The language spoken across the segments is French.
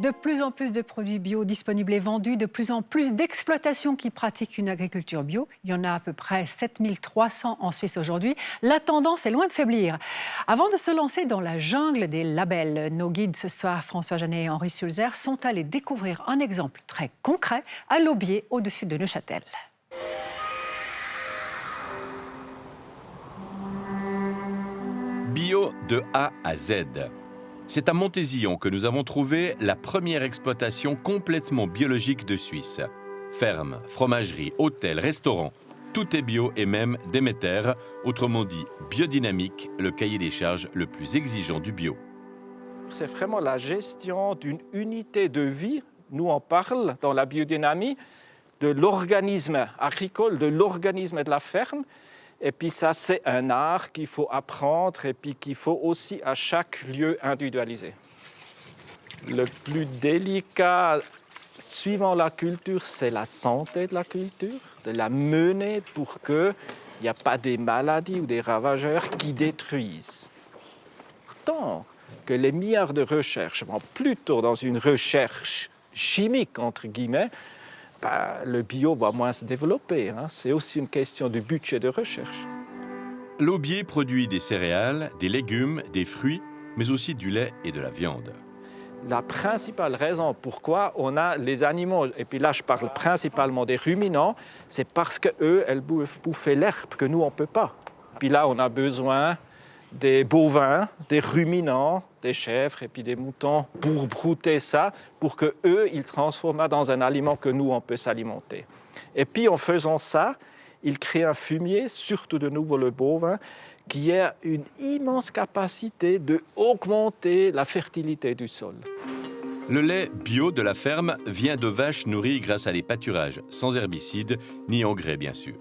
De plus en plus de produits bio disponibles et vendus, de plus en plus d'exploitations qui pratiquent une agriculture bio. Il y en a à peu près 7300 en Suisse aujourd'hui. La tendance est loin de faiblir. Avant de se lancer dans la jungle des labels, nos guides ce soir, François Janet et Henri Sulzer, sont allés découvrir un exemple très concret à l'Aubier, au-dessus de Neuchâtel. Bio de A à Z. C'est à Montésillon que nous avons trouvé la première exploitation complètement biologique de Suisse. Ferme, fromagerie, hôtel, restaurant, tout est bio et même Déméter, autrement dit biodynamique, le cahier des charges le plus exigeant du bio. C'est vraiment la gestion d'une unité de vie. Nous, on parle dans la biodynamie de l'organisme agricole, de l'organisme de la ferme. Et puis ça, c'est un art qu'il faut apprendre et puis qu'il faut aussi à chaque lieu individualiser. Le plus délicat, suivant la culture, c'est la santé de la culture, de la mener pour qu'il n'y ait pas des maladies ou des ravageurs qui détruisent. Tant que les milliards de recherches vont plutôt dans une recherche chimique, entre guillemets, le bio va moins se développer. C'est aussi une question de budget de recherche. L'Aubier produit des céréales, des légumes, des fruits, mais aussi du lait et de la viande. La principale raison pourquoi on a les animaux, et puis là je parle principalement des ruminants, c'est parce qu'eux, elles bouffaient l'herbe que nous, on ne peut pas. Puis là, on a besoin des bovins, des ruminants, des chèvres et puis des moutons pour brouter ça, pour qu'eux, ils transforment dans un aliment que nous, on peut s'alimenter. Et puis, en faisant ça, ils créent un fumier, surtout de nouveau le bovin, qui a une immense capacité d'augmenter la fertilité du sol. Le lait bio de la ferme vient de vaches nourries grâce à des pâturages sans herbicides ni engrais, bien sûr,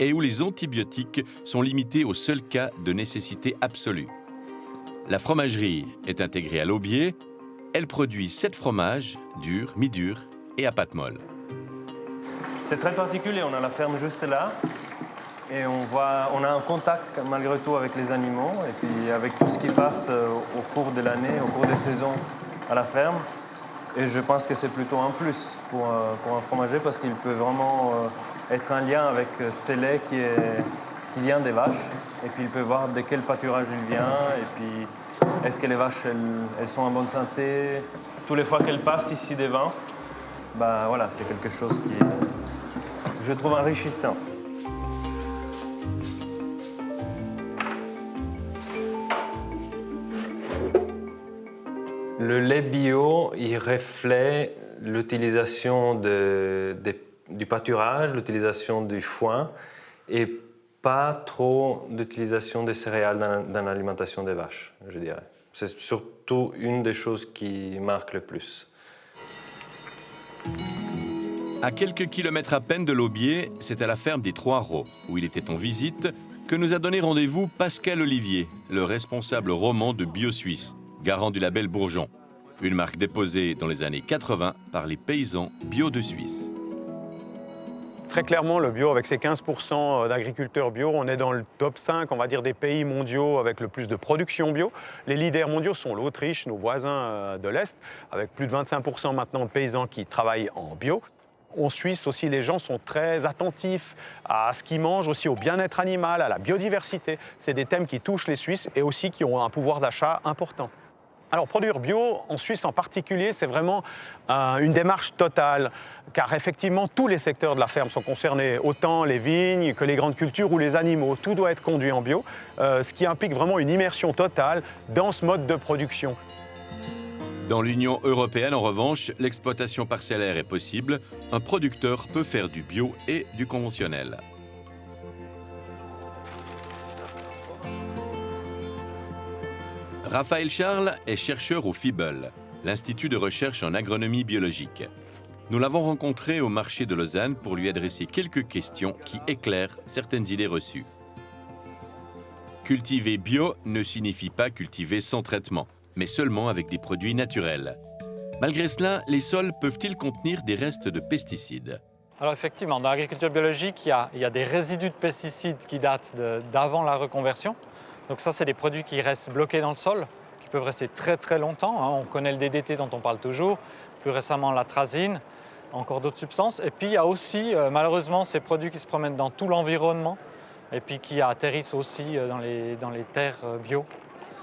et où les antibiotiques sont limités au seul cas de nécessité absolue. La fromagerie est intégrée à l'Aubier. Elle produit 7 fromages, durs, mi-durs et à pâte molle. C'est très particulier, on a la ferme juste là et on a un contact malgré tout avec les animaux et puis avec tout ce qui passe au cours de l'année, au cours des saisons à la ferme. Et je pense que c'est plutôt un plus pour un fromager parce qu'il peut vraiment être un lien avec ce lait qui vient des vaches. Et puis il peut voir de quel pâturage il vient. Et puis est-ce que les vaches elles sont en bonne santé. Toutes les fois qu'elles passent ici devant, voilà, c'est quelque chose qui est, je trouve, enrichissant. Le lait bio, il reflète l'utilisation du pâturage, l'utilisation du foin et pas trop d'utilisation des céréales dans l'alimentation des vaches, je dirais. C'est surtout une des choses qui marque le plus. À quelques kilomètres à peine de l'Aubier, c'est à la ferme des Trois Rots, où il était en visite, que nous a donné rendez-vous Pascal Olivier, le responsable roman de Bio Suisse, garant du label Bourgeon, une marque déposée dans les années 80 par les paysans bio de Suisse. Très clairement, le bio, avec ses 15% d'agriculteurs bio, on est dans le top 5, on va dire, des pays mondiaux avec le plus de production bio. Les leaders mondiaux sont l'Autriche, nos voisins de l'Est, avec plus de 25% maintenant de paysans qui travaillent en bio. En Suisse aussi, les gens sont très attentifs à ce qu'ils mangent, aussi au bien-être animal, à la biodiversité. C'est des thèmes qui touchent les Suisses et aussi qui ont un pouvoir d'achat important. Alors, produire bio, en Suisse en particulier, c'est vraiment une démarche totale, car effectivement, tous les secteurs de la ferme sont concernés, autant les vignes que les grandes cultures ou les animaux. Tout doit être conduit en bio, ce qui implique vraiment une immersion totale dans ce mode de production. Dans l'Union européenne, en revanche, l'exploitation parcellaire est possible. Un producteur peut faire du bio et du conventionnel. Raphaël Charles est chercheur au FIBEL, l'Institut de recherche en agronomie biologique. Nous l'avons rencontré au marché de Lausanne pour lui adresser quelques questions qui éclairent certaines idées reçues. Cultiver bio ne signifie pas cultiver sans traitement, mais seulement avec des produits naturels. Malgré cela, les sols peuvent-ils contenir des restes de pesticides ? Alors effectivement, dans l'agriculture biologique, il y a des résidus de pesticides qui datent d'avant la reconversion. Donc ça, c'est des produits qui restent bloqués dans le sol, qui qui peuvent rester très très longtemps, hein. On connaît le DDT dont on parle toujours, plus récemment l'atrazine, encore d'autres substances. Et puis il y a aussi malheureusement ces produits qui se promènent dans tout l'environnement et puis qui atterrissent aussi dans les terres bio.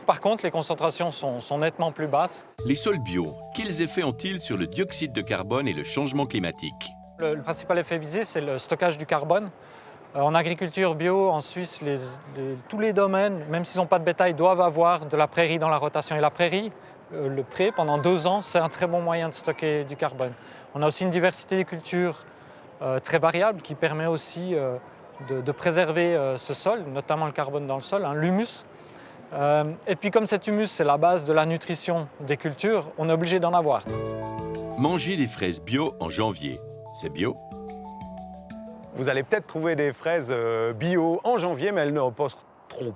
Par contre, les concentrations sont nettement plus basses. Les sols bio, quels effets ont-ils sur le dioxyde de carbone et le changement climatique? Le principal effet visé, c'est le stockage du carbone. En agriculture bio, en Suisse, tous les domaines, même s'ils n'ont pas de bétail, doivent avoir de la prairie dans la rotation. Et la prairie, le pré, pendant 2 ans, c'est un très bon moyen de stocker du carbone. On a aussi une diversité des cultures très variable qui permet aussi de préserver ce sol, notamment le carbone dans le sol, hein, l'humus. Et puis comme cet humus, c'est la base de la nutrition des cultures, on est obligé d'en avoir. Manger des fraises bio en janvier, c'est bio? Vous allez peut-être trouver des fraises bio en janvier, mais elles ne reposeront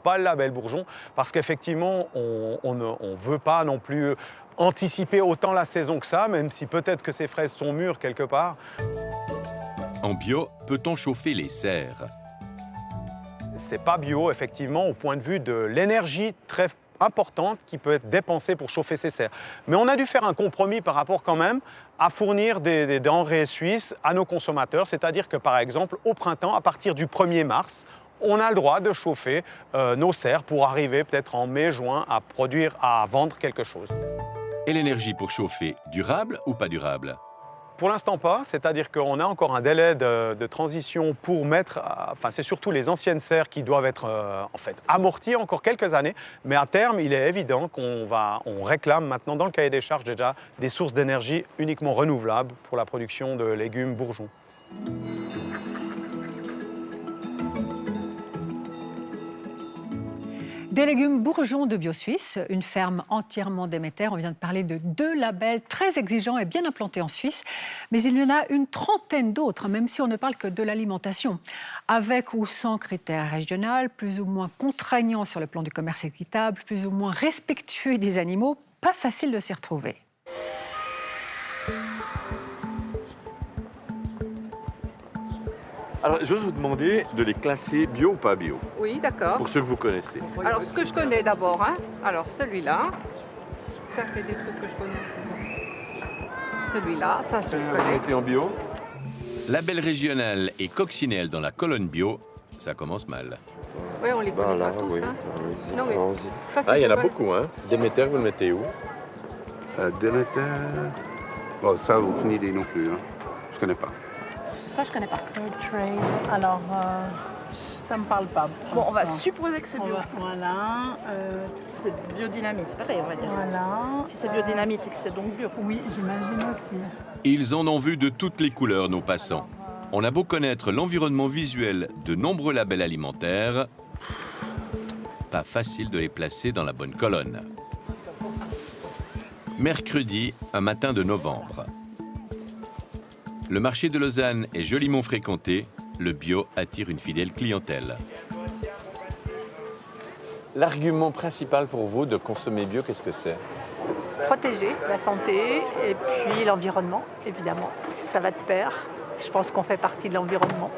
pas le label Bourgeon, parce qu'effectivement, on ne veut pas non plus anticiper autant la saison que ça, même si peut-être que ces fraises sont mûres quelque part. En bio, peut-on chauffer les serres? C'est pas bio, effectivement, au point de vue de l'énergie très importante qui peut être dépensée pour chauffer ces serres. Mais on a dû faire un compromis par rapport quand même à fournir des denrées suisses à nos consommateurs, c'est-à-dire que par exemple, au printemps, à partir du 1er mars, on a le droit de chauffer nos serres pour arriver peut-être en mai, juin à vendre quelque chose. Et l'énergie pour chauffer, durable ou pas durable? Pour l'instant pas, c'est-à-dire qu'on a encore un délai de transition pour mettre, enfin c'est surtout les anciennes serres qui doivent être en fait amorties encore quelques années, mais à terme il est évident on réclame maintenant dans le cahier des charges déjà des sources d'énergie uniquement renouvelables pour la production de légumes bourgeons. Des légumes bourgeons de BioSuisse, une ferme entièrement Déméter. On vient de parler de 2 labels très exigeants et bien implantés en Suisse. Mais il y en a une trentaine d'autres, même si on ne parle que de l'alimentation. Avec ou sans critères régionaux, plus ou moins contraignants sur le plan du commerce équitable, plus ou moins respectueux des animaux, pas facile de s'y retrouver. Alors, j'ose vous demander de les classer bio ou pas bio, Oui, d'accord. pour ceux que vous connaissez. Alors, ce que je connais d'abord, hein. Alors, celui-là, ça, c'est des trucs que je connais. Celui-là, ça, je le connais. Été en bio. Label régional et coccinelle dans la colonne bio, ça commence mal. Oui, on les connaît pas tous, oui. hein. Allons-y, Non, mais- allons-y. Toi, tu Ah, il y en sais a pas- beaucoup, hein. Déméter, vous le mettez où? Déméter... Bon, ça, aucune idée non plus. Hein. Je connais pas. Ça, je connais pas. Fairtrade. Alors, ça me parle pas. Bon, on va franchement. supposer que c'est bio. Voilà. C'est biodynamie, c'est pareil, on va dire. Voilà. Si c'est biodynamie, c'est que c'est donc bio. Oui, j'imagine aussi. Ils en ont vu de toutes les couleurs, nos passants. On a beau connaître l'environnement visuel de nombreux labels alimentaires, pas facile de les placer dans la bonne colonne. Mercredi, un matin de novembre. Le marché de Lausanne est joliment fréquenté. Le bio attire une fidèle clientèle. L'argument principal pour vous de consommer bio, qu'est-ce que c'est? Protéger la santé et puis l'environnement, évidemment. Ça va de pair. Je pense qu'on fait partie de l'environnement.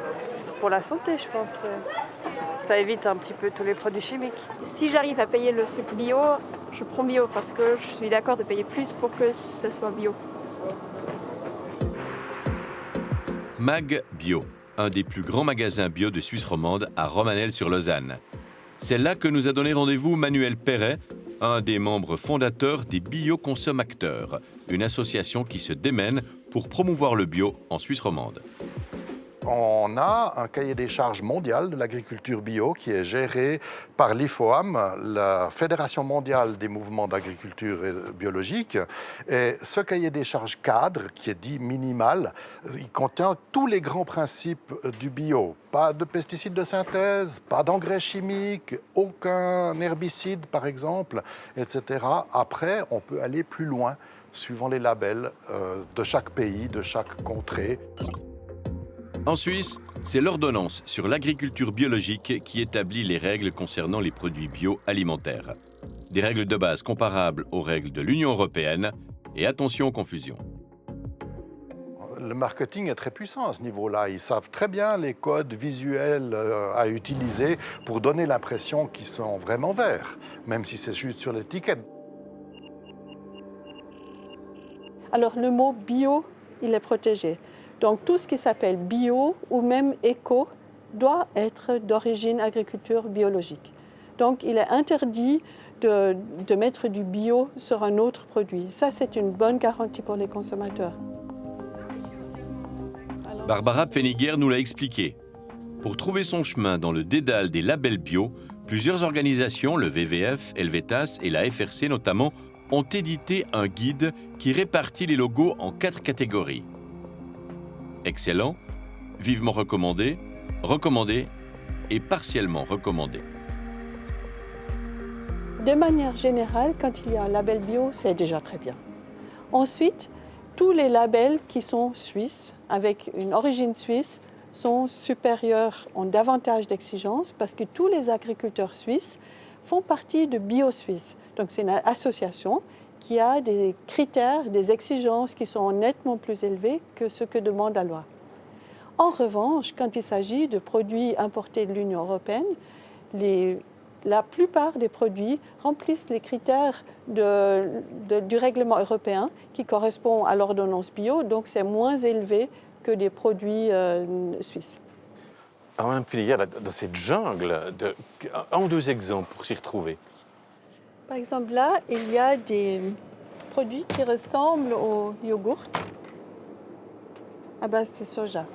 Pour la santé, je pense. Ça évite un petit peu tous les produits chimiques. Si j'arrive à payer le truc bio, je prends bio parce que je suis d'accord de payer plus pour que ce soit bio. Mag Bio, un des plus grands magasins bio de Suisse romande à Romanel-sur-Lausanne. C'est là que nous a donné rendez-vous Manuel Perret, un des membres fondateurs des Bio-Consommateurs, une association qui se démène pour promouvoir le bio en Suisse romande. On a un cahier des charges mondial de l'agriculture bio qui est géré par l'IFOAM, la Fédération mondiale des mouvements d'agriculture biologique. Et ce cahier des charges cadre, qui est dit minimal, il contient tous les grands principes du bio. Pas de pesticides de synthèse, pas d'engrais chimiques, aucun herbicide par exemple, etc. Après, on peut aller plus loin suivant les labels de chaque pays, de chaque contrée. En Suisse, c'est l'ordonnance sur l'agriculture biologique qui établit les règles concernant les produits bio alimentaires. Des règles de base comparables aux règles de l'Union européenne et attention aux confusions. Le marketing est très puissant à ce niveau-là. Ils savent très bien les codes visuels à utiliser pour donner l'impression qu'ils sont vraiment verts, même si c'est juste sur l'étiquette. alors le mot bio, il est protégé. Donc tout ce qui s'appelle bio ou même éco doit être d'origine agriculture biologique. Donc il est interdit de mettre du bio sur un autre produit. Ça, c'est une bonne garantie pour les consommateurs. Barbara Pfenniger nous l'a expliqué. Pour trouver son chemin dans le dédale des labels bio, plusieurs organisations, le WWF, Helvetas et la FRC notamment, ont édité un guide qui répartit les logos en 4 catégories. Excellent, vivement recommandé, recommandé et partiellement recommandé. De manière générale, quand il y a un label bio, c'est déjà très bien. Ensuite, tous les labels qui sont suisses, avec une origine suisse, sont supérieurs, ont davantage d'exigences parce que tous les agriculteurs suisses font partie de BioSuisse. Donc c'est une association qui a des critères, des exigences qui sont nettement plus élevés que ce que demande la loi. En revanche, quand il s'agit de produits importés de l'Union européenne, la plupart des produits remplissent les critères du règlement européen qui correspond à l'ordonnance bio, donc c'est moins élevé que des produits suisses. Alors, Mme Pfenniger, dans cette jungle, un ou deux exemples pour s'y retrouver. Par exemple, là, il y a des produits qui ressemblent au yogourt à base de soja.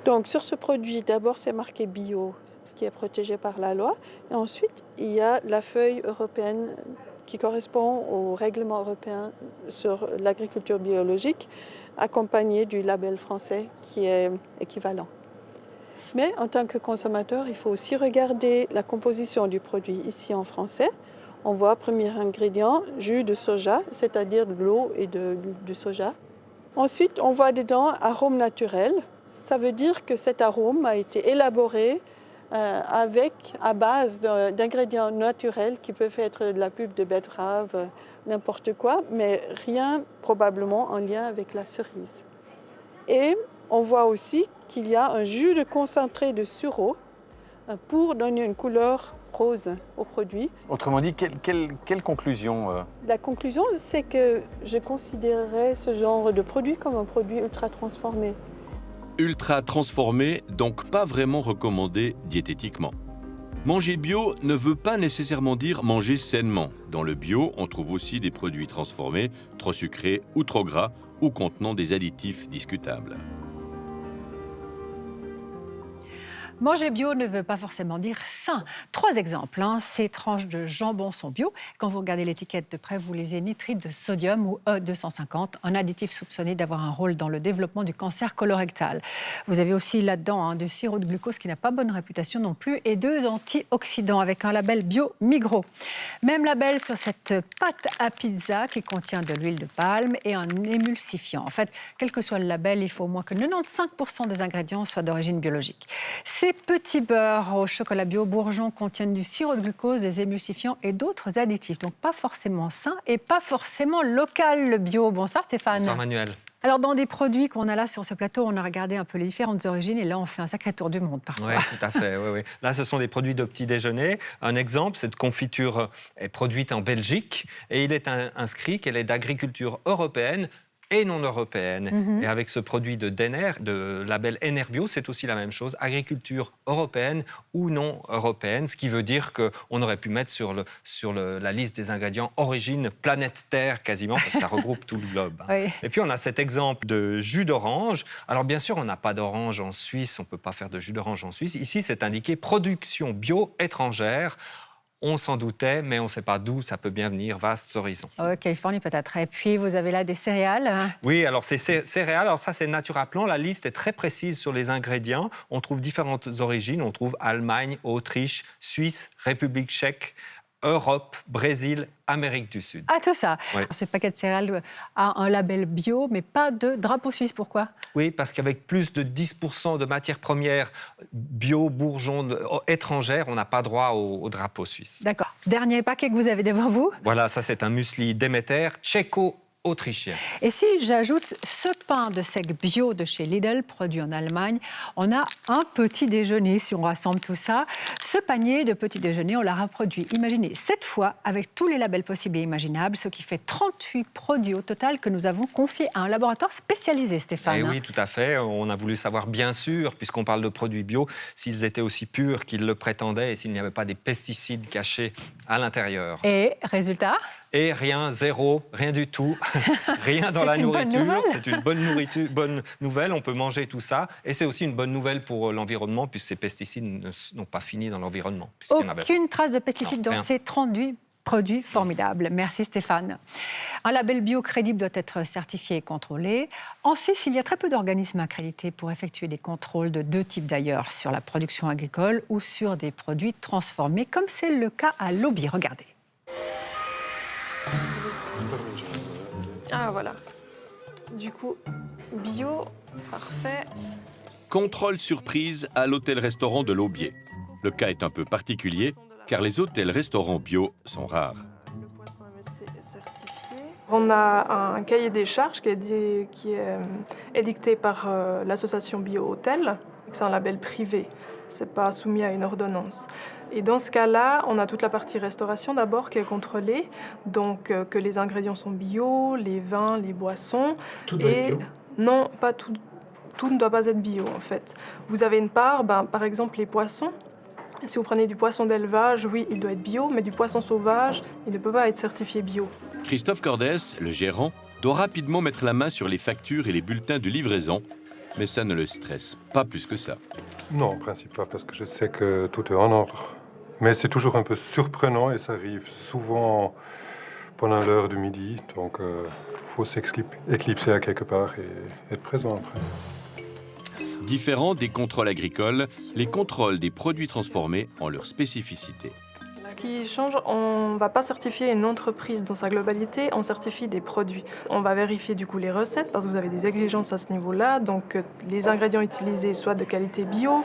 Donc, sur ce produit, d'abord, c'est marqué bio, ce qui est protégé par la loi. Et ensuite, il y a la feuille européenne qui correspond au règlement européen sur l'agriculture biologique, accompagné du label français qui est équivalent. Mais en tant que consommateur, il faut aussi regarder la composition du produit. Ici en français, on voit premier ingrédient, jus de soja, c'est-à-dire de l'eau et du soja. Ensuite, on voit dedans arôme naturel. Ça veut dire que cet arôme a été élaboré à base d'ingrédients naturels qui peuvent être de la pulpe de betterave, n'importe quoi, mais rien probablement en lien avec la cerise. Et on voit aussi qu'il y a un jus de concentré de sureau pour donner une couleur rose au produit. Autrement dit, quelle conclusion La conclusion, c'est que je considérerais ce genre de produit comme un produit ultra transformé. Ultra transformé, donc pas vraiment recommandé diététiquement. Manger bio ne veut pas nécessairement dire manger sainement. Dans le bio, on trouve aussi des produits transformés, trop sucrés ou trop gras, ou contenant des additifs discutables. Manger bio ne veut pas forcément dire sain. 3 exemples. Ces tranches de jambon sont bio. Quand vous regardez l'étiquette de près, vous lisez nitrite de sodium ou E250, un additif soupçonné d'avoir un rôle dans le développement du cancer colorectal. Vous avez aussi là-dedans du sirop de glucose qui n'a pas bonne réputation non plus et 2 antioxydants avec un label bio Migros. Même label sur cette pâte à pizza qui contient de l'huile de palme et un émulsifiant. En fait, quel que soit le label, il faut au moins que 95% des ingrédients soient d'origine biologique. Ces petits beurres au chocolat bio bourgeon contiennent du sirop de glucose, des émulsifiants et d'autres additifs. Donc pas forcément sain et pas forcément local le bio. Bonsoir Stéphane. Bonsoir Manuel. Alors dans des produits qu'on a là sur ce plateau, on a regardé un peu les différentes origines et là on fait un sacré tour du monde parfois. Oui, tout à fait. Oui. Là ce sont des produits de petit déjeuner. Un exemple, cette confiture est produite en Belgique et il est inscrit qu'elle est d'agriculture européenne et non européenne. Et avec ce produit de Denner, de label Enerbio, c'est aussi la même chose, agriculture européenne ou non européenne, ce qui veut dire qu'on aurait pu mettre sur la liste des ingrédients origine planète Terre quasiment, parce que ça regroupe tout le globe. Oui. Et puis on a cet exemple de jus d'orange. Alors bien sûr, on n'a pas d'orange en Suisse, on ne peut pas faire de jus d'orange en Suisse. Ici, c'est indiqué production bio étrangère. On s'en doutait, mais on ne sait pas d'où ça peut bien venir, vastes horizons. Californie peut-être. Et puis, vous avez là des céréales. Oui, alors c'est céréales. Alors ça, c'est Naturaplan. La liste est très précise sur les ingrédients. On trouve différentes origines. On trouve Allemagne, Autriche, Suisse, République tchèque, Europe, Brésil, Amérique du Sud. Ah, tout ça. Oui. Ce paquet de céréales a un label bio, mais pas de drapeau suisse. Pourquoi ? Oui, parce qu'avec plus de 10% de matières premières bio, bourgeons, étrangères, on n'a pas droit au drapeau suisse. D'accord. Dernier paquet que vous avez devant vous. Voilà, ça c'est un muesli Déméter, autrichien. Et si j'ajoute ce pain de seigle bio de chez Lidl, produit en Allemagne, on a un petit déjeuner si on rassemble tout ça. Ce panier de petit déjeuner, on l'a reproduit, imaginez, 7 fois avec tous les labels possibles et imaginables, ce qui fait 38 produits au total que nous avons confiés à un laboratoire spécialisé, Stéphane. Et oui, tout à fait. On a voulu savoir, bien sûr, puisqu'on parle de produits bio, s'ils étaient aussi purs qu'ils le prétendaient et s'il n'y avait pas des pesticides cachés à l'intérieur. Et résultat ? Et rien, zéro, rien du tout, rien dans la nourriture. C'est une bonne nouvelle, on peut manger tout ça. Et c'est aussi une bonne nouvelle pour l'environnement, puisque ces pesticides n'ont pas fini dans l'environnement. Aucune trace de pesticides dans ces 38 produits formidables. Merci Stéphane. Un label bio crédible doit être certifié et contrôlé. En Suisse, il y a très peu d'organismes accrédités pour effectuer des contrôles de 2 types d'ailleurs, sur la production agricole ou sur des produits transformés, comme c'est le cas à Lobby. Regardez. Ah voilà. Du coup, bio, parfait. Contrôle surprise à l'hôtel-restaurant de l'Aubier. Le cas est un peu particulier car les hôtels-restaurants bio sont rares. On a un cahier des charges qui est édicté par l'association Bio Hôtel. C'est un label privé, ce n'est pas soumis à une ordonnance. Et dans ce cas-là, on a toute la partie restauration d'abord qui est contrôlée, donc que les ingrédients sont bio, les vins, les boissons. Tout doit être bio ? Non, pas tout. Tout ne doit pas être bio en fait. Vous avez une part, par exemple les poissons. Si vous prenez du poisson d'élevage, oui, il doit être bio, mais du poisson sauvage, il ne peut pas être certifié bio. Christophe Cordès, le gérant, doit rapidement mettre la main sur les factures et les bulletins de livraison, mais ça ne le stresse pas plus que ça. Non, en principe pas, parce que je sais que tout est en ordre. Mais c'est toujours un peu surprenant et ça arrive souvent pendant l'heure du midi. Donc, il faut s'éclipser à quelque part et être présent après. Différents des contrôles agricoles, les contrôles des produits transformés ont leur spécificité. Ce qui change, on ne va pas certifier une entreprise dans sa globalité, on certifie des produits. On va vérifier du coup les recettes, parce que vous avez des exigences à ce niveau-là. Donc, que les ingrédients utilisés soient de qualité bio,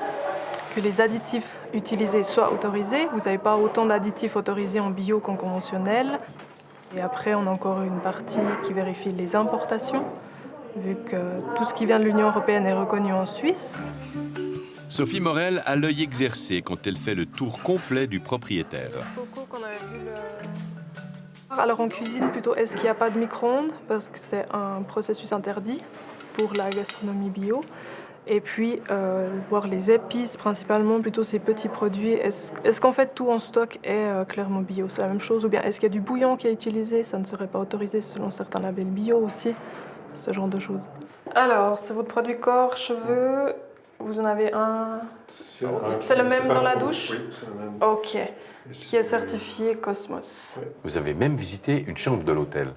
que les additifs utilisés soient autorisés. Vous n'avez pas autant d'additifs autorisés en bio qu'en conventionnel. Et après, on a encore une partie qui vérifie les importations, vu que tout ce qui vient de l'Union européenne est reconnu en Suisse. Sophie Morel a l'œil exercé quand elle fait le tour complet du propriétaire. Alors en cuisine, plutôt, est-ce qu'il n'y a pas de micro-ondes? Parce que c'est un processus interdit pour la gastronomie bio. Et puis, voir les épices, principalement, plutôt ces petits produits. Est-ce qu'en fait, tout en stock est clairement bio? C'est la même chose? Ou bien est-ce qu'il y a du bouillon qui est utilisé? Ça ne serait pas autorisé selon certains labels bio aussi. Ce genre de choses. Alors, c'est votre produit corps, cheveux. Vous en avez un... C'est le même dans la douche? Oui, c'est le même. OK. Qui est certifié Cosmos. Vous avez même visité une chambre de l'hôtel.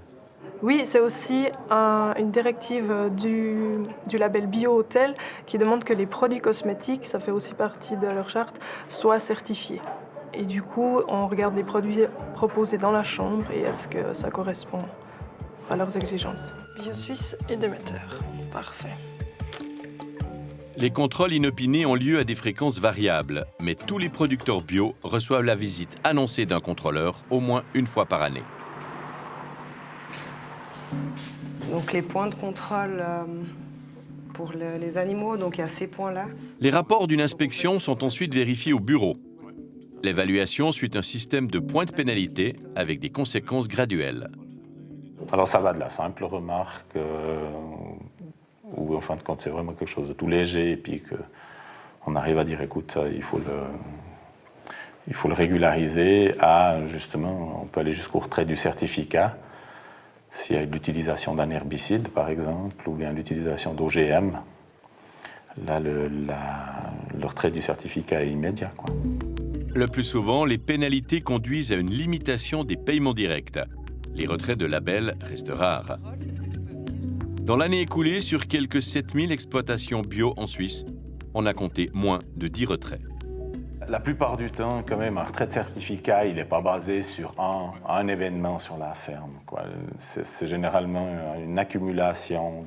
Oui, c'est aussi une directive du label Bio Hôtel qui demande que les produits cosmétiques, ça fait aussi partie de leur charte, soient certifiés. Et du coup, on regarde les produits proposés dans la chambre et est-ce que ça correspond à leurs exigences. Bio Suisse et Demeter. Parfait. Les contrôles inopinés ont lieu à des fréquences variables, mais tous les producteurs bio reçoivent la visite annoncée d'un contrôleur au moins une fois par année. Donc les points de contrôle pour les animaux, donc il y a ces points-là. Les rapports d'une inspection sont ensuite vérifiés au bureau. L'évaluation suit un système de points de pénalité avec des conséquences graduelles. Alors ça va de la simple remarque, où en fin de compte c'est vraiment quelque chose de tout léger, et puis qu'on arrive à dire écoute, ça, il faut le régulariser, à justement, on peut aller jusqu'au retrait du certificat, s'il y a l'utilisation d'un herbicide par exemple, ou bien l'utilisation d'OGM, là le retrait du certificat est immédiat, quoi. Le plus souvent, les pénalités conduisent à une limitation des paiements directs. Les retraits de labels restent rares. Dans l'année écoulée, sur quelques 7000 exploitations bio en Suisse, on a compté moins de 10 retraits. La plupart du temps, quand même, un retrait de certificat, il n'est pas basé sur un événement sur la ferme, quoi. C'est généralement une accumulation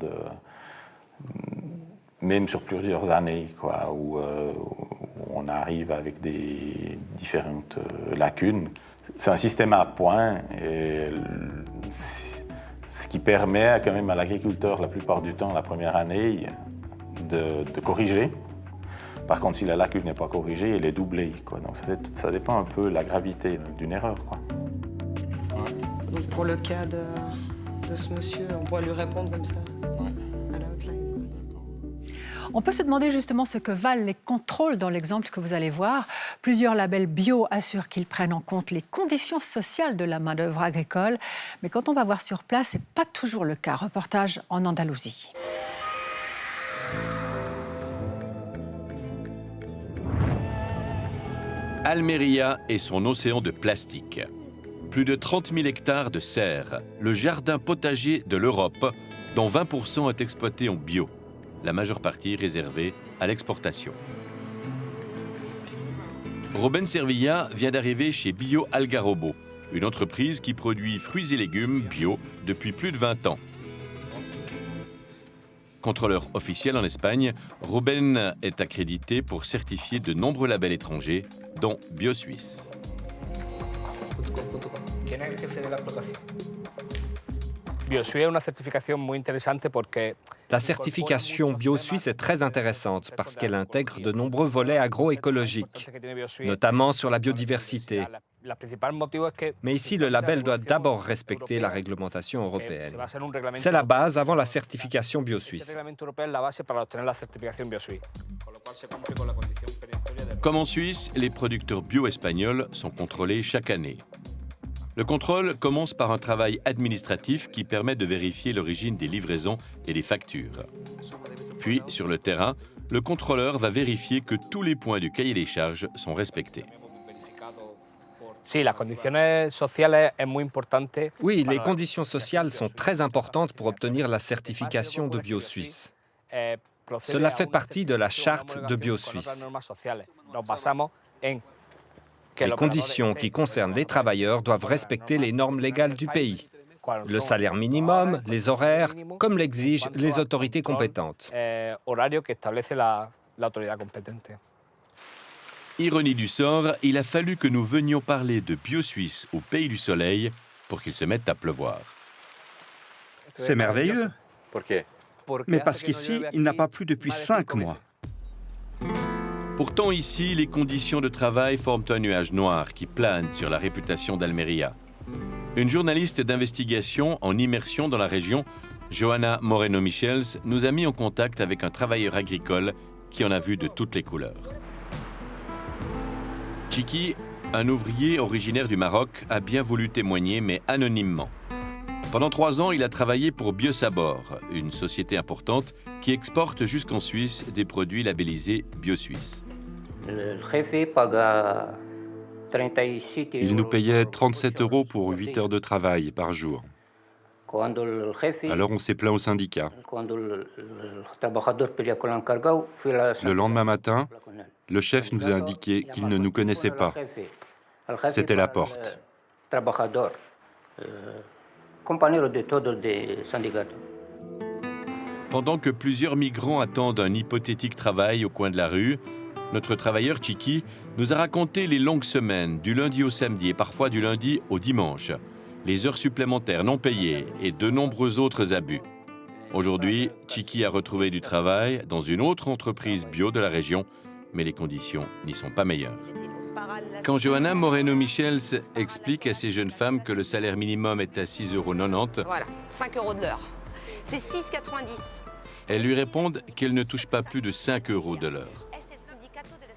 même sur plusieurs années, quoi, où on arrive avec des différentes lacunes. C'est un système à points et Ce qui permet quand même à l'agriculteur, la plupart du temps, la première année, de corriger. Par contre, si la lacune n'est pas corrigée, elle est doublée, quoi. Donc ça dépend un peu de la gravité d'une erreur, quoi. Donc pour le cas de ce monsieur, on pourrait lui répondre comme ça, à la hotline. On peut se demander justement ce que valent les contrôles dans l'exemple que vous allez voir. Plusieurs labels bio assurent qu'ils prennent en compte les conditions sociales de la main-d'œuvre agricole. Mais quand on va voir sur place, ce n'est pas toujours le cas. Reportage en Andalousie. Almeria et son océan de plastique. Plus de 30 000 hectares de serres, le jardin potager de l'Europe, dont 20% est exploité en bio, la majeure partie réservée à l'exportation. Robin Servilla vient d'arriver chez Bio Algarrobo, une entreprise qui produit fruits et légumes bio depuis plus de 20 ans. Contrôleur officiel en Espagne, Robin est accrédité pour certifier de nombreux labels étrangers, dont BioSuisse. La certification BioSuisse est très intéressante parce qu'elle intègre de nombreux volets agroécologiques, notamment sur la biodiversité. Mais ici, le label doit d'abord respecter la réglementation européenne. C'est la base avant la certification BioSuisse. Comme en Suisse, les producteurs bio espagnols sont contrôlés chaque année. Le contrôle commence par un travail administratif qui permet de vérifier l'origine des livraisons et des factures. Puis, sur le terrain, le contrôleur va vérifier que tous les points du cahier des charges sont respectés. Oui, les conditions sociales sont très importantes pour obtenir la certification de BioSuisse. Cela fait partie de la charte de BioSuisse. Les conditions qui concernent les travailleurs doivent respecter les normes légales du pays. Le salaire minimum, les horaires, comme l'exigent les autorités compétentes. Ironie du sort, il a fallu que nous venions parler de BioSuisse au Pays du Soleil pour qu'il se mette à pleuvoir. C'est merveilleux. Pourquoi ? Mais parce qu'ici, il n'a pas plu depuis 5 mois. Pourtant ici, les conditions de travail forment un nuage noir qui plane sur la réputation d'Almeria. Une journaliste d'investigation en immersion dans la région, Johanna Moreno-Michels, nous a mis en contact avec un travailleur agricole qui en a vu de toutes les couleurs. Chiki, un ouvrier originaire du Maroc, a bien voulu témoigner, mais anonymement. Pendant 3 ans, il a travaillé pour Biosabor, une société importante qui exporte jusqu'en Suisse des produits labellisés BioSuisse. Il nous payait 37 € pour 8 heures de travail par jour. Alors on s'est plaint au syndicat. Le lendemain matin, le chef nous a indiqué qu'il ne nous connaissait pas. C'était la porte. Pendant que plusieurs migrants attendent un hypothétique travail au coin de la rue, notre travailleur Chiki nous a raconté les longues semaines, du lundi au samedi et parfois du lundi au dimanche, les heures supplémentaires non payées et de nombreux autres abus. Aujourd'hui, Chiki a retrouvé du travail dans une autre entreprise bio de la région, mais les conditions n'y sont pas meilleures. Quand Johanna Moreno-Michels explique à ces jeunes femmes que le salaire minimum est à 6,90 €, voilà, 5 € de l'heure. C'est 6,90 €. elles lui répondent qu'elles ne touchent pas plus de 5 € de l'heure.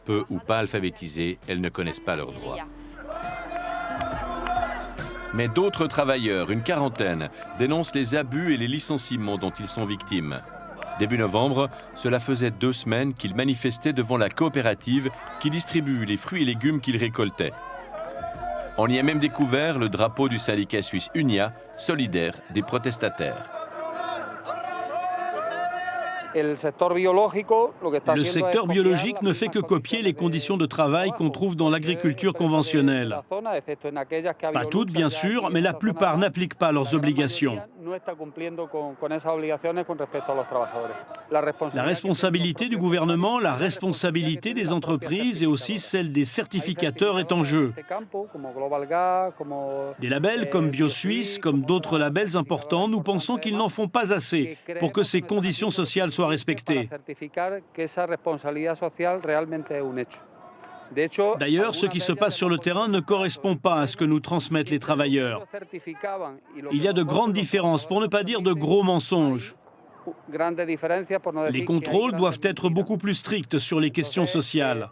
Peu ou pas alphabétisées, elles ne connaissent pas leurs droits. Mais d'autres travailleurs, une quarantaine, dénoncent les abus et les licenciements dont ils sont victimes. Début novembre, cela faisait 2 semaines qu'ils manifestaient devant la coopérative qui distribue les fruits et légumes qu'ils récoltaient. On y a même découvert le drapeau du syndicat suisse Unia, solidaire des protestataires. Le secteur biologique ne fait que copier les conditions de travail qu'on trouve dans l'agriculture conventionnelle. Pas toutes, bien sûr, mais la plupart n'appliquent pas leurs obligations. La responsabilité du gouvernement, la responsabilité des entreprises et aussi celle des certificateurs est en jeu. Des labels comme BioSuisse, comme d'autres labels importants, nous pensons qu'ils n'en font pas assez pour que ces conditions sociales soient respectées. D'ailleurs, ce qui se passe sur le terrain ne correspond pas à ce que nous transmettent les travailleurs. Il y a de grandes différences, pour ne pas dire de gros mensonges. Les contrôles doivent être beaucoup plus stricts sur les questions sociales.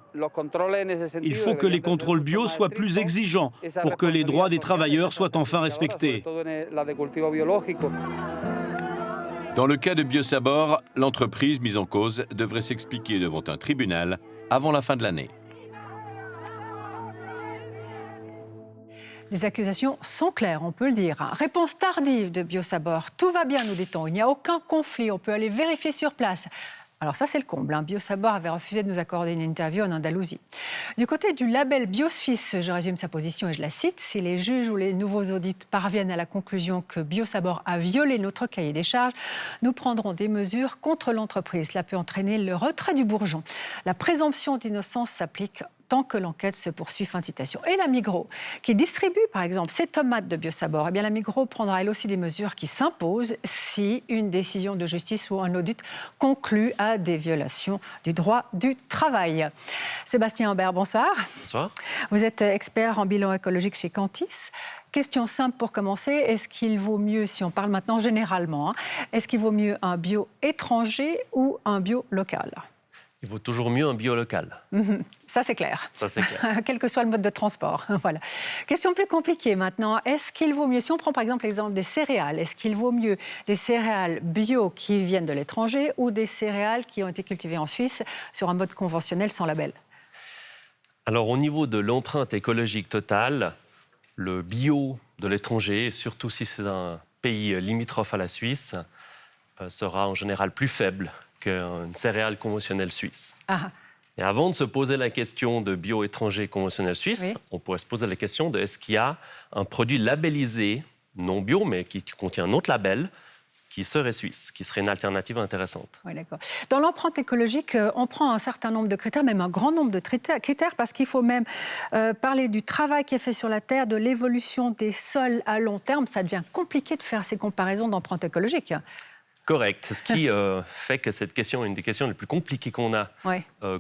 Il faut que les contrôles bio soient plus exigeants pour que les droits des travailleurs soient enfin respectés. Dans le cas de Biosabor, l'entreprise mise en cause devrait s'expliquer devant un tribunal avant la fin de l'année. Les accusations sont claires, on peut le dire. Réponse tardive de Biosabor. Tout va bien, nous dit-on. Il n'y a aucun conflit. On peut aller vérifier sur place. Alors ça, c'est le comble. Biosabor avait refusé de nous accorder une interview en Andalousie. Du côté du label BioSuisse, je résume sa position et je la cite. Si les juges ou les nouveaux audits parviennent à la conclusion que Biosabor a violé notre cahier des charges, nous prendrons des mesures contre l'entreprise. Cela peut entraîner le retrait du bourgeon. La présomption d'innocence s'applique tant que l'enquête se poursuit, fin de citation. Et la Migros, qui distribue par exemple ces tomates de Biosabor, eh bien la Migros prendra elle aussi des mesures qui s'imposent si une décision de justice ou un audit conclut à des violations du droit du travail. Sébastien Ambert, bonsoir. Bonsoir. Vous êtes expert en bilan écologique chez Cantis. Question simple pour commencer, est-ce qu'il vaut mieux, si on parle maintenant généralement, est-ce qu'il vaut mieux un bio étranger ou un bio local ? Il vaut toujours mieux un bio local. Ça, c'est clair. Ça, c'est clair. Quel que soit le mode de transport. Voilà. Question plus compliquée maintenant. Est-ce qu'il vaut mieux, si on prend par exemple l'exemple des céréales, est-ce qu'il vaut mieux des céréales bio qui viennent de l'étranger ou des céréales qui ont été cultivées en Suisse sur un mode conventionnel sans label ? Alors, au niveau de l'empreinte écologique totale, le bio de l'étranger, surtout si c'est un pays limitrophe à la Suisse, sera en général plus faible qu'une céréale conventionnelle suisse. Ah. Et avant de se poser la question de bio étranger conventionnel suisse, Oui. on pourrait se poser la question de est-ce qu'il y a un produit labellisé, non bio, mais qui contient un autre label, qui serait suisse, qui serait une alternative intéressante. Oui, d'accord. Dans l'empreinte écologique, on prend un certain nombre de critères, même un grand nombre de critères, parce qu'il faut même parler du travail qui est fait sur la terre, de l'évolution des sols à long terme. Ça devient compliqué de faire ces comparaisons d'empreinte écologique. Correct. Ce qui fait que cette question est une des questions les plus compliquées qu'on a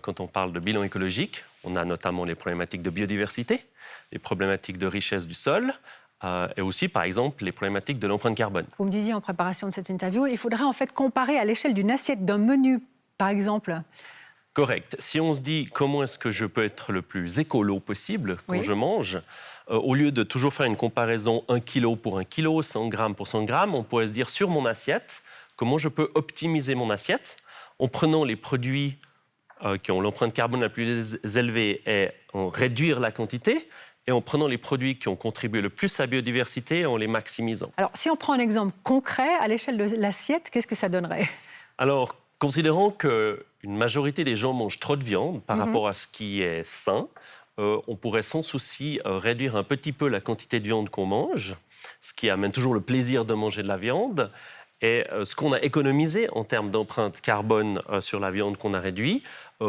quand on parle de bilan écologique. On a notamment les problématiques de biodiversité, les problématiques de richesse du sol, et aussi, par exemple, les problématiques de l'empreinte carbone. Vous me disiez en préparation de cette interview, il faudrait en fait comparer à l'échelle d'une assiette, d'un menu, par exemple. Correct. Si on se dit comment est-ce que je peux être le plus écolo possible quand je mange, au lieu de toujours faire une comparaison 1 kg pour 1 kg, 100 grammes pour 100 grammes, on pourrait se dire sur mon assiette, comment je peux optimiser mon assiette en prenant les produits qui ont l'empreinte carbone la plus élevée et en réduire la quantité, et en prenant les produits qui ont contribué le plus à la biodiversité et en les maximisant. Alors, si on prend un exemple concret, à l'échelle de l'assiette, qu'est-ce que ça donnerait ? Alors, considérant qu'une majorité des gens mangent trop de viande par rapport à ce qui est sain, on pourrait sans souci réduire un petit peu la quantité de viande qu'on mange, ce qui amène toujours le plaisir de manger de la viande. Et ce qu'on a économisé en termes d'empreinte carbone sur la viande qu'on a réduit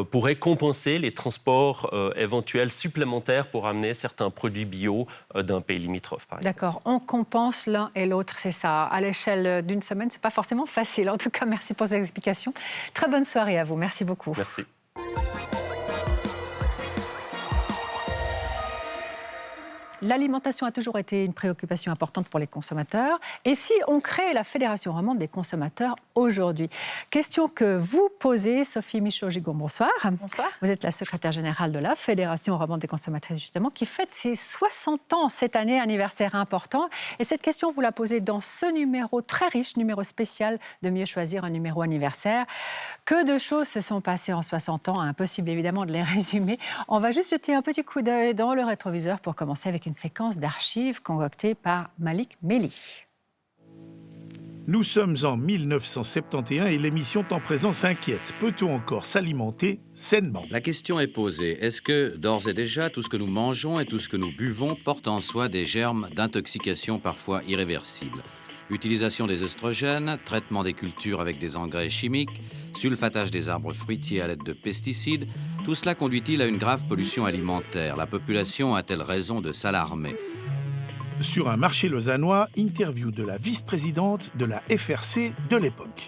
pourrait compenser les transports éventuels supplémentaires pour amener certains produits bio d'un pays limitrophe, par exemple. D'accord, on compense l'un et l'autre, c'est ça. À l'échelle d'une semaine, ce n'est pas forcément facile. En tout cas, merci pour ces explications. Très bonne soirée à vous. Merci beaucoup. Merci. L'alimentation a toujours été une préoccupation importante pour les consommateurs. Et si on crée la Fédération romande des consommateurs aujourd'hui ? Question que vous posez, Sophie Michaud-Gigon, bonsoir. Bonsoir. Vous êtes la secrétaire générale de la Fédération romande des consommatrices, justement, qui fête ses 60 ans cette année, anniversaire important. Et cette question, vous la posez dans ce numéro très riche, numéro spécial de Mieux choisir, un numéro anniversaire. Que de choses se sont passées en 60 ans, impossible évidemment de les résumer. On va juste jeter un petit coup d'œil dans le rétroviseur pour commencer avec une séquence d'archives concoctée par Malik Meli. Nous sommes en 1971 et l'émission Temps présent s'inquiète. Peut-on encore s'alimenter sainement ? La question est posée. Est-ce que, d'ores et déjà, tout ce que nous mangeons et tout ce que nous buvons porte en soi des germes d'intoxication parfois irréversibles ? Utilisation des œstrogènes, traitement des cultures avec des engrais chimiques, sulfatage des arbres fruitiers à l'aide de pesticides, tout cela conduit-il à une grave pollution alimentaire? La population a-t-elle raison de s'alarmer? Sur un marché lausannois, interview de la vice-présidente de la FRC de l'époque.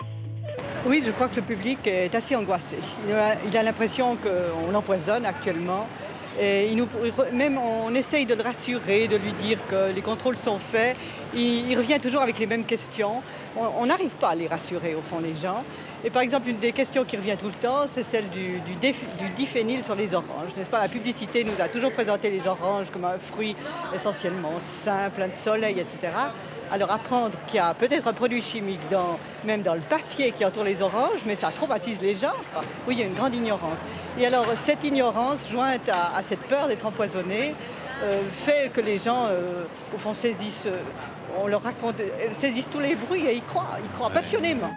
Oui, je crois que le public est assez angoissé. Il a l'impression qu'on l'empoisonne actuellement. Et même on essaye de le rassurer, de lui dire que les contrôles sont faits. Il revient toujours avec les mêmes questions. On n'arrive pas à les rassurer, au fond, les gens. Et par exemple, une des questions qui revient tout le temps, c'est celle du diphényle sur les oranges. N'est-ce pas? La publicité nous a toujours présenté les oranges comme un fruit essentiellement sain, plein de soleil, etc. Alors apprendre qu'il y a peut-être un produit chimique même dans le papier qui entoure les oranges, mais ça traumatise les gens. Oui, il y a une grande ignorance. Et alors cette ignorance, jointe à cette peur d'être empoisonnés, fait que les gens, au fond, saisissent tous les bruits et y croient passionnément.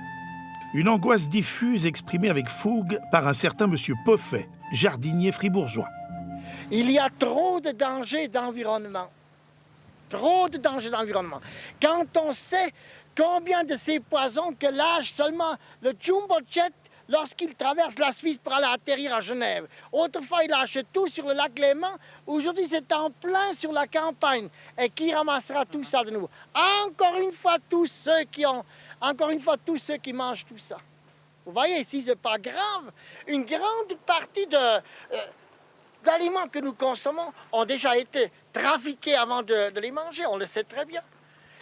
Une angoisse diffuse exprimée avec fougue par un certain monsieur Poffet, jardinier fribourgeois. Il y a trop de dangers d'environnement. Trop de dangers d'environnement. Quand on sait combien de ces poisons que lâche seulement le jumbo jet lorsqu'il traverse la Suisse pour aller atterrir à Genève. Autrefois, il lâchait tout sur le lac Léman. Aujourd'hui, c'est en plein sur la campagne. Et qui ramassera tout ça de nouveau? Encore une fois, tous ceux qui mangent tout ça. Vous voyez, ici, c'est pas grave. Une grande partie d'aliments que nous consommons ont déjà été trafiqués avant de les manger. On le sait très bien.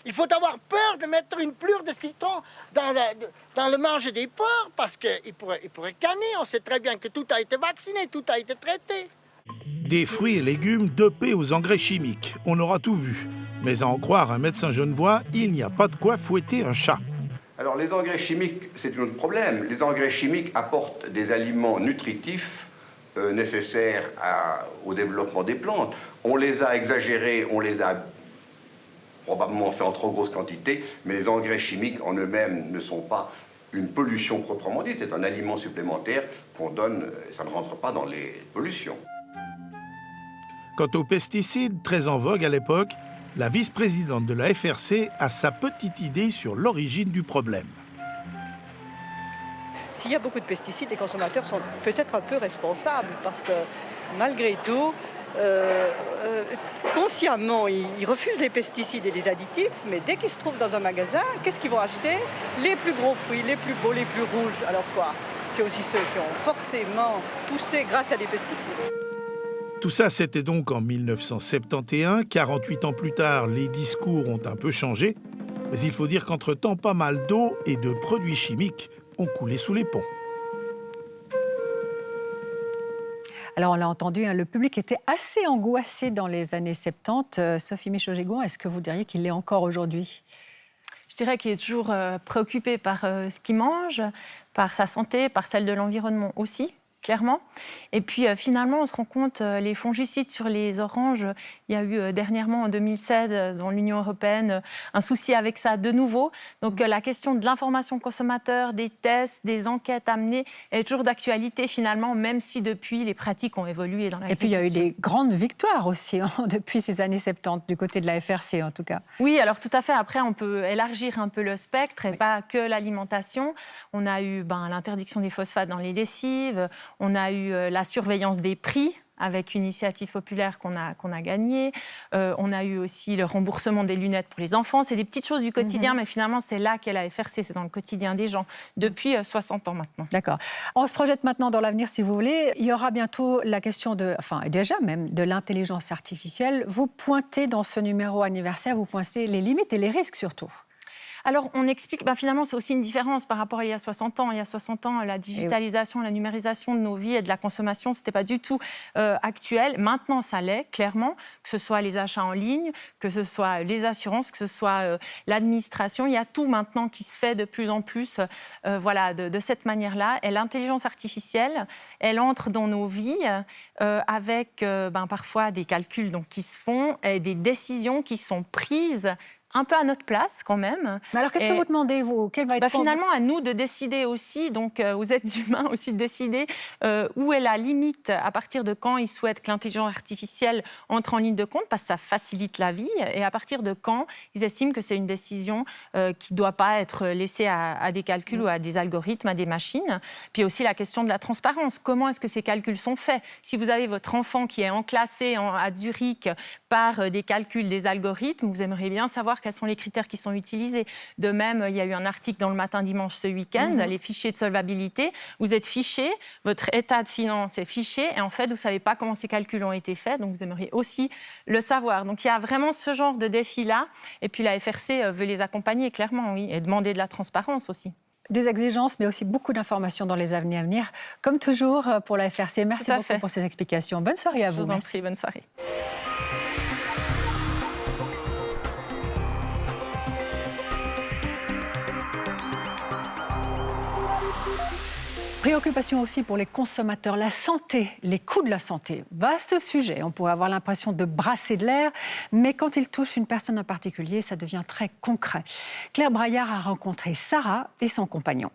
Il faut avoir peur de mettre une plure de citron dans le manger des porcs parce qu'ils pourraient canner. On sait très bien que tout a été vacciné, tout a été traité. Des fruits et légumes dopés aux engrais chimiques. On aura tout vu. Mais à en croire un médecin genevois, il n'y a pas de quoi fouetter un chat. Alors les engrais chimiques, c'est un autre problème. Les engrais chimiques apportent des aliments nutritifs nécessaires au développement des plantes. On les a exagérés, on les a probablement fait en trop grosse quantité, mais les engrais chimiques en eux-mêmes ne sont pas une pollution proprement dite. C'est un aliment supplémentaire qu'on donne, et ça ne rentre pas dans les pollutions. Quant aux pesticides, très en vogue à l'époque, la vice-présidente de la FRC a sa petite idée sur l'origine du problème. S'il y a beaucoup de pesticides, les consommateurs sont peut-être un peu responsables parce que malgré tout, consciemment, ils refusent les pesticides et les additifs, mais dès qu'ils se trouvent dans un magasin, qu'est-ce qu'ils vont acheter? Les plus gros fruits, les plus beaux, les plus rouges. Alors quoi? C'est aussi ceux qui ont forcément poussé grâce à des pesticides. Tout ça, c'était donc en 1971. 48 ans plus tard, les discours ont un peu changé. Mais il faut dire qu'entre-temps, pas mal d'eau et de produits chimiques ont coulé sous les ponts. Alors, on l'a entendu, le public était assez angoissé dans les années 70. Sophie Michaud-Gégon, est-ce que vous diriez qu'il l'est encore aujourd'hui? Je dirais qu'il est toujours préoccupé par ce qu'il mange, par sa santé, par celle de l'environnement aussi, clairement. Et puis, finalement, on se rend compte, les fongicides sur les oranges, il y a eu dernièrement, en 2016, dans l'Union européenne, un souci avec ça de nouveau. Donc, la question de l'information consommateur, des tests, des enquêtes amenées, est toujours d'actualité, finalement, même si depuis, les pratiques ont évolué dans l'agriculture. Et puis, il y a eu des grandes victoires aussi, depuis ces années 70, du côté de la FRC, en tout cas. Oui, alors tout à fait. Après, on peut élargir un peu le spectre, et pas que l'alimentation. On a eu l'interdiction des phosphates dans les lessives. On a eu la surveillance des prix avec une initiative populaire qu'on a gagnée. On a eu aussi le remboursement des lunettes pour les enfants. C'est des petites choses du quotidien, mais finalement, c'est là qu'est la FRC. C'est dans le quotidien des gens, depuis 60 ans maintenant. D'accord. On se projette maintenant dans l'avenir, si vous voulez. Il y aura bientôt la question déjà même, de l'intelligence artificielle. Vous pointez dans ce numéro anniversaire, vous pointez les limites et les risques surtout. Alors, on explique, finalement, c'est aussi une différence par rapport à il y a 60 ans. Il y a 60 ans, la digitalisation, la numérisation de nos vies et de la consommation, ce n'était pas du tout actuel. Maintenant, ça l'est, clairement, que ce soit les achats en ligne, que ce soit les assurances, que ce soit l'administration. Il y a tout maintenant qui se fait de plus en plus de cette manière-là. Et l'intelligence artificielle, elle entre dans nos vies avec parfois des calculs qui se font et des décisions qui sont prises un peu à notre place quand même. Mais alors qu'est-ce que vous demandez, vous? Quel va être finalement, à nous de décider aussi, donc aux êtres humains aussi de décider où est la limite, à partir de quand ils souhaitent que l'intelligence artificielle entre en ligne de compte, parce que ça facilite la vie, et à partir de quand ils estiment que c'est une décision qui ne doit pas être laissée à des calculs ou à des algorithmes, à des machines. Puis aussi la question de la transparence. Comment est-ce que ces calculs sont faits? Si vous avez votre enfant qui est enclassé à Zurich par des calculs, des algorithmes, vous aimeriez bien savoir quels sont les critères qui sont utilisés. De même, il y a eu un article dans le Matin Dimanche ce week-end, les fichiers de solvabilité. Vous êtes fiché, votre état de finance est fiché, et en fait, vous ne savez pas comment ces calculs ont été faits, donc vous aimeriez aussi le savoir. Donc il y a vraiment ce genre de défi-là, et puis la FRC veut les accompagner, clairement, oui, et demander de la transparence aussi. Des exigences, mais aussi beaucoup d'informations dans les années à venir, comme toujours pour la FRC. Merci beaucoup pour ces explications. Bonne soirée à vous. Je vous en prie, bonne soirée. Préoccupation aussi pour les consommateurs, la santé, les coûts de la santé. Vaste sujet, on pourrait avoir l'impression de brasser de l'air, mais quand il touche une personne en particulier, ça devient très concret. Claire Braillard a rencontré Sarah et son compagnon.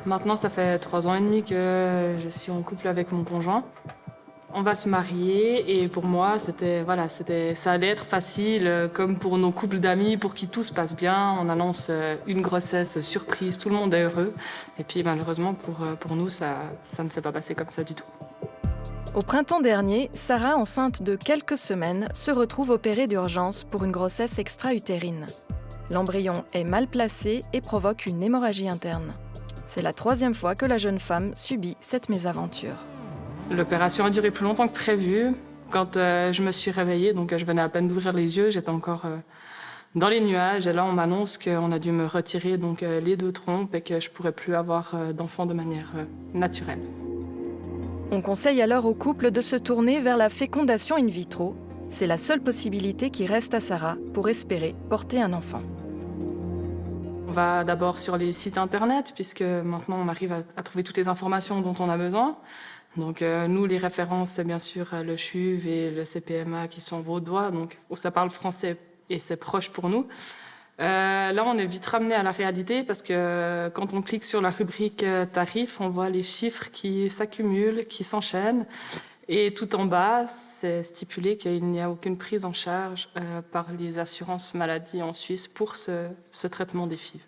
Maintenant, ça fait 3 ans et demi que je suis en couple avec mon conjoint. On va se marier et pour moi, ça allait être facile, comme pour nos couples d'amis, pour qui tout se passe bien. On annonce une grossesse surprise, tout le monde est heureux. Et puis malheureusement, pour nous, ça ne s'est pas passé comme ça du tout. Au printemps dernier, Sarah, enceinte de quelques semaines, se retrouve opérée d'urgence pour une grossesse extra-utérine. L'embryon est mal placé et provoque une hémorragie interne. C'est la 3e fois que la jeune femme subit cette mésaventure. L'opération a duré plus longtemps que prévu. Quand je me suis réveillée, donc je venais à peine d'ouvrir les yeux, j'étais encore dans les nuages. Et là, on m'annonce qu'on a dû me retirer donc, les 2 trompes et que je ne pourrais plus avoir d'enfant de manière naturelle. On conseille alors au couple de se tourner vers la fécondation in vitro. C'est la seule possibilité qui reste à Sarah pour espérer porter un enfant. On va d'abord sur les sites internet, puisque maintenant on arrive à trouver toutes les informations dont on a besoin. Donc nous, les références, c'est bien sûr le CHUV et le CPMA qui sont vaudois, donc où ça parle français et c'est proche pour nous. Là, on est vite ramené à la réalité parce que quand on clique sur la rubrique tarifs, on voit les chiffres qui s'accumulent, qui s'enchaînent. Et tout en bas, c'est stipulé qu'il n'y a aucune prise en charge par les assurances maladie en Suisse pour ce traitement des FIV.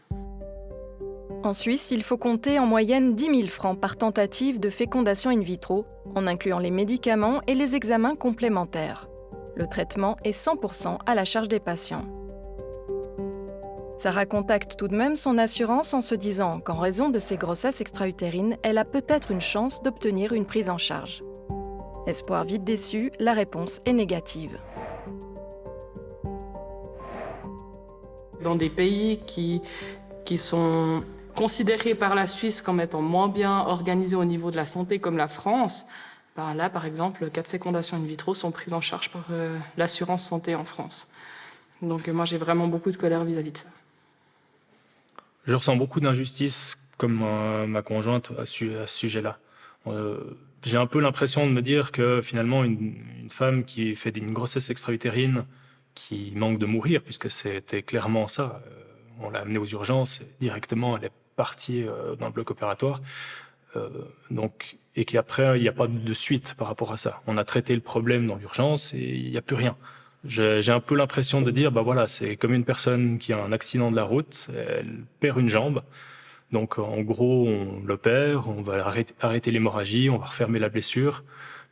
En Suisse, il faut compter en moyenne 10 000 francs par tentative de fécondation in vitro, en incluant les médicaments et les examens complémentaires. Le traitement est 100% à la charge des patients. Sarah contacte tout de même son assurance en se disant qu'en raison de ses grossesses extra-utérines, elle a peut-être une chance d'obtenir une prise en charge. Espoir vite déçu, la réponse est négative. Dans des pays qui sont considérés par la Suisse comme étant moins bien organisés au niveau de la santé, comme la France, là, par exemple, les cas de fécondation in vitro sont pris en charge par l'assurance santé en France. Donc moi, j'ai vraiment beaucoup de colère vis-à-vis de ça. Je ressens beaucoup d'injustice, comme ma conjointe, à ce sujet-là. J'ai un peu l'impression de me dire que finalement, une femme qui fait une grossesse extra-utérine, qui manque de mourir, puisque c'était clairement ça, on l'a amenée aux urgences, directement, elle est partie dans le bloc opératoire, et qu'après, il n'y a pas de suite par rapport à ça. On a traité le problème dans l'urgence et il n'y a plus rien. J'ai un peu l'impression de dire, c'est comme une personne qui a un accident de la route, elle perd une jambe. Donc en gros, on l'opère, on va arrêter l'hémorragie, on va refermer la blessure.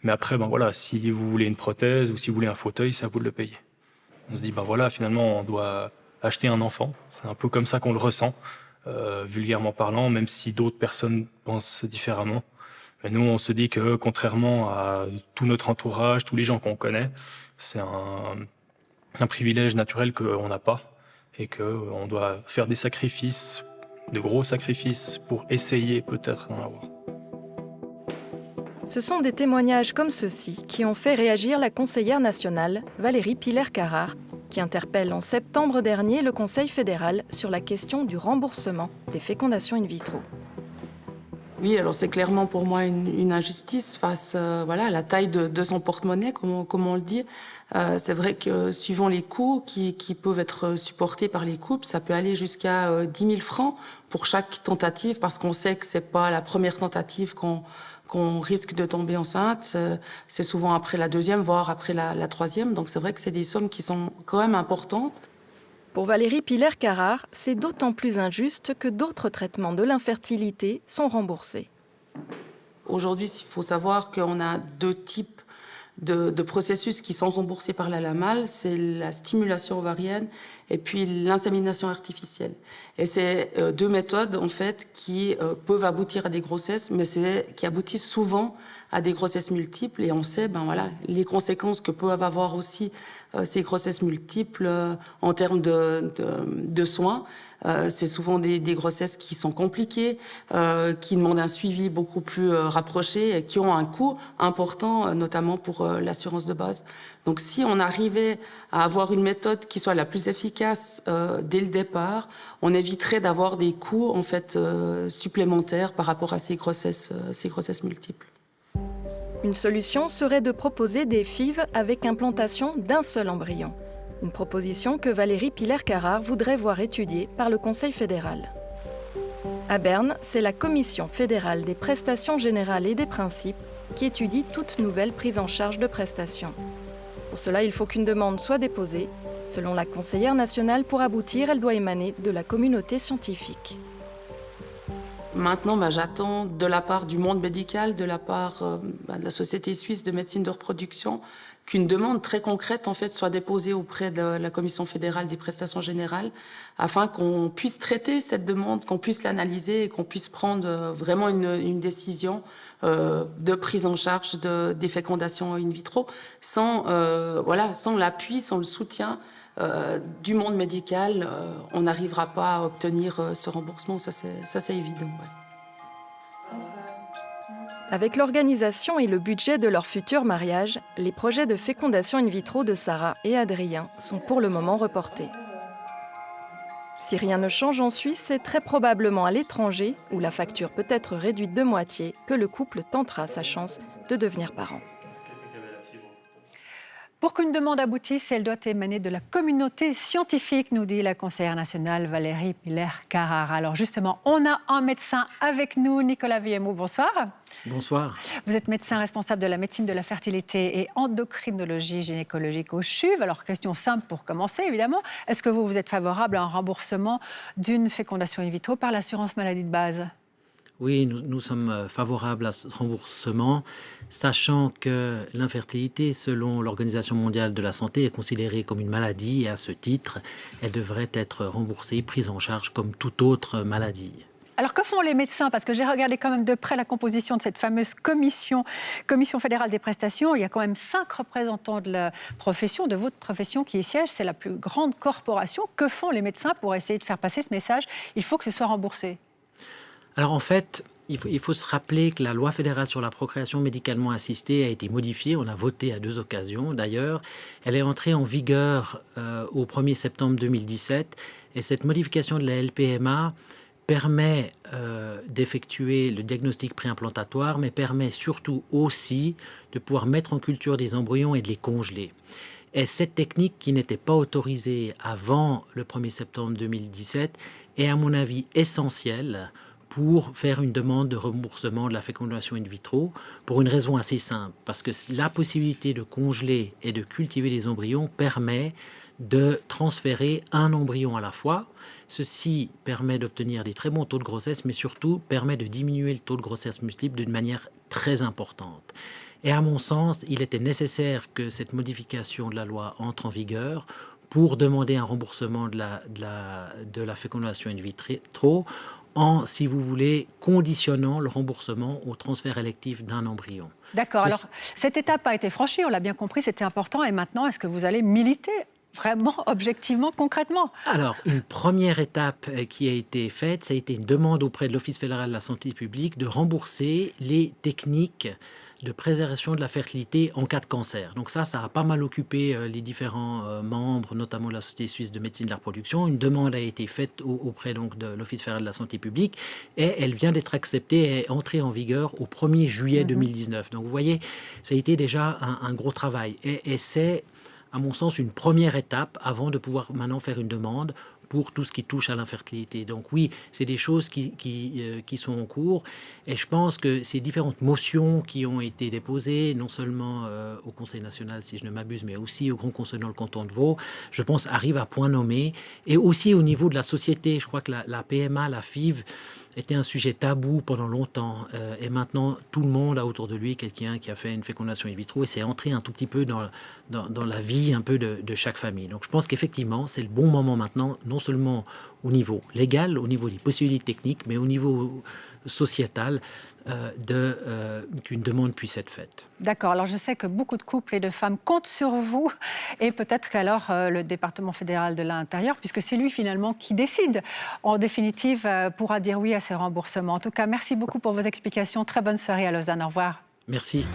Mais après, si vous voulez une prothèse ou si vous voulez un fauteuil, c'est à vous de le payer. On se dit, finalement, on doit acheter un enfant. C'est un peu comme ça qu'on le ressent, vulgairement parlant, même si d'autres personnes pensent différemment. Mais nous, on se dit que contrairement à tout notre entourage, tous les gens qu'on connaît, c'est un privilège naturel qu'on n'a pas et qu'on doit faire des sacrifices, de gros sacrifices pour essayer peut-être d'en avoir. Ce sont des témoignages comme ceux-ci qui ont fait réagir la conseillère nationale, Valérie Piller-Carrard, qui interpelle en septembre dernier le Conseil fédéral sur la question du remboursement des fécondations in vitro. Oui, alors c'est clairement pour moi une injustice face voilà, à la taille de son porte-monnaie, comme on le dit. C'est vrai que suivant les coûts qui peuvent être supportés par les couples, ça peut aller jusqu'à 10 000 francs pour chaque tentative, parce qu'on sait que c'est pas la première tentative qu'on risque de tomber enceinte. C'est souvent après la deuxième, voire après la troisième. Donc c'est vrai que c'est des sommes qui sont quand même importantes. Pour Valérie Piller-Carrard, c'est d'autant plus injuste que d'autres traitements de l'infertilité sont remboursés. Aujourd'hui, il faut savoir qu'on a 2 types de processus qui sont remboursés par la LAMAL, c'est la stimulation ovarienne et puis l'insémination artificielle. Et c'est 2 méthodes en fait qui peuvent aboutir à des grossesses, mais qui aboutissent souvent à des grossesses multiples. Et on sait voilà, les conséquences que peuvent avoir aussi ces grossesses multiples en termes de soins. C'est souvent des grossesses qui sont compliquées, qui demandent un suivi beaucoup plus rapproché et qui ont un coût important, notamment pour l'assurance de base. Donc si on arrivait à avoir une méthode qui soit la plus efficace dès le départ, on éviterait d'avoir des coûts en fait, supplémentaires par rapport à ces grossesses multiples. Une solution serait de proposer des FIV avec implantation d'un seul embryon. Une proposition que Valérie Piller-Carrard voudrait voir étudiée par le Conseil fédéral. À Berne, c'est la Commission fédérale des prestations générales et des principes qui étudie toute nouvelle prise en charge de prestations. Pour cela, il faut qu'une demande soit déposée. Selon la conseillère nationale, pour aboutir, elle doit émaner de la communauté scientifique. Maintenant, j'attends de la part du monde médical, de la part de la Société suisse de médecine de reproduction, qu'une demande très concrète en fait, soit déposée auprès de la Commission fédérale des prestations générales, afin qu'on puisse traiter cette demande, qu'on puisse l'analyser et qu'on puisse prendre vraiment une décision de prise en charge des fécondations in vitro, sans l'appui, sans le soutien du monde médical, on n'arrivera pas à obtenir ce remboursement, ça c'est évident. Ouais. Avec l'organisation et le budget de leur futur mariage, les projets de fécondation in vitro de Sarah et Adrien sont pour le moment reportés. Si rien ne change en Suisse, c'est très probablement à l'étranger, où la facture peut être réduite de moitié, que le couple tentera sa chance de devenir parent. Pour qu'une demande aboutisse, elle doit émaner de la communauté scientifique, nous dit la conseillère nationale Valérie Piller-Carrard. Alors justement, on a un médecin avec nous, Nicolas Villemot, bonsoir. Bonsoir. Vous êtes médecin responsable de la médecine de la fertilité et endocrinologie gynécologique au CHUV. Alors question simple pour commencer, évidemment. Est-ce que vous êtes favorable à un remboursement d'une fécondation in vitro par l'assurance maladie de base ? Oui, nous sommes favorables à ce remboursement, sachant que l'infertilité, selon l'Organisation mondiale de la santé, est considérée comme une maladie et à ce titre, elle devrait être remboursée, prise en charge comme toute autre maladie. Alors que font les médecins ? Parce que j'ai regardé quand même de près la composition de cette fameuse commission fédérale des prestations. Il y a quand même 5 représentants de la profession, de votre profession qui y siègent. C'est la plus grande corporation. Que font les médecins pour essayer de faire passer ce message ? Il faut que ce soit remboursé. Alors en fait, il faut se rappeler que la loi fédérale sur la procréation médicalement assistée a été modifiée. On a voté à 2 occasions d'ailleurs. Elle est entrée en vigueur au 1er septembre 2017. Et cette modification de la LPMA permet d'effectuer le diagnostic préimplantatoire, mais permet surtout aussi de pouvoir mettre en culture des embryons et de les congeler. Et cette technique qui n'était pas autorisée avant le 1er septembre 2017 est à mon avis essentielle pour faire une demande de remboursement de la fécondation in vitro, pour une raison assez simple, parce que la possibilité de congeler et de cultiver les embryons permet de transférer un embryon à la fois. Ceci permet d'obtenir des très bons taux de grossesse, mais surtout permet de diminuer le taux de grossesse multiple d'une manière très importante. Et à mon sens, il était nécessaire que cette modification de la loi entre en vigueur pour demander un remboursement de la fécondation in vitro, en, si vous voulez, conditionnant le remboursement au transfert électif d'un embryon. D'accord. Alors, cette étape a été franchie, on l'a bien compris, c'était important. Et maintenant, est-ce que vous allez militer vraiment, objectivement, concrètement? Alors, une première étape qui a été faite, ça a été une demande auprès de l'Office fédéral de la santé publique de rembourser les techniques de préservation de la fertilité en cas de cancer. Donc ça a pas mal occupé les différents membres, notamment de la Société suisse de médecine de la reproduction. Une demande a été faite auprès donc, de l'Office fédéral de la santé publique et elle vient d'être acceptée et entrée en vigueur au 1er juillet 2019. Donc vous voyez, ça a été déjà un gros travail. Et c'est, à mon sens, une première étape avant de pouvoir maintenant faire une demande pour tout ce qui touche à l'infertilité. Donc oui, c'est des choses qui sont en cours. Et je pense que ces différentes motions qui ont été déposées, non seulement au Conseil national, si je ne m'abuse, mais aussi au Grand Conseil dans le canton de Vaud, je pense arrivent à point nommé. Et aussi au niveau de la société, je crois que la PMA, la FIV, était un sujet tabou pendant longtemps. Et maintenant, tout le monde a autour de lui quelqu'un qui a fait une fécondation in vitro et c'est entré un tout petit peu dans la vie un peu de chaque famille. Donc je pense qu'effectivement, c'est le bon moment maintenant, non seulement au niveau légal, au niveau des possibilités techniques, mais au niveau sociétal, qu'une demande puisse être faite. D'accord. Alors, je sais que beaucoup de couples et de femmes comptent sur vous et peut-être qu'alors le département fédéral de l'Intérieur, puisque c'est lui finalement qui décide, en définitive, pourra dire oui à ces remboursements. En tout cas, merci beaucoup pour vos explications. Très bonne soirée à Lausanne. Au revoir. Merci.